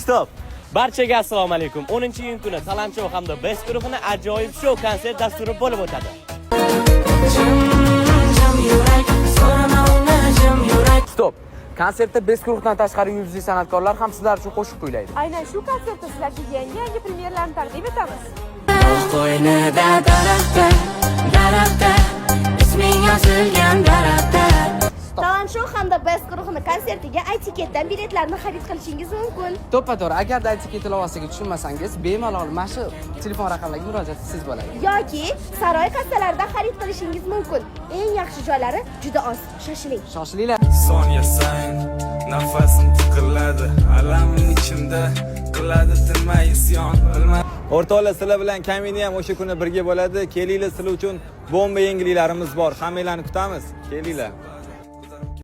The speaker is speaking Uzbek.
Stop. Barchaga assalomu alaykum. 10-iyun kuni Talent Show hamda Best guruhining ajoyib show konsert dasturi bo'lib o'tadi. Stop. Konsertda Best guruhdan tashqari yulduzli san'atkorlar ham sizlar uchun qo'shiq kuylaydi. Aynan shu konsertda sizlarga yangi premyeralarni taqdim etamiz. Qo'ynida daraxtda isming yozilgan daraxtda. Talent Show hamda Best guruhining konsertiga Etiketdan biletlarni xarid qilishingiz mumkin. To'ppa-to'g'ri, agarda Etiket ilovasiga tushunmasangiz, bemalol mana shu telefon raqamlariga murojaat qilsangiz bo'ladi. Yoki saroy kassalarida xarid qilishingiz mumkin. Eng yaxshi joylari juda oz. Shoshiling. Shoshilinglar. Son yasang, nafasim tiqiladi, alamim ichimda qiladi tinmay isyon. O'rtoqlar, sizlar bilan Kamini ham o'sha kuni birga bo'ladi. Kelinglar, sizlar uchun bomba yangiliklarimiz bor. Hammanglarni kutamiz. Kelinglar.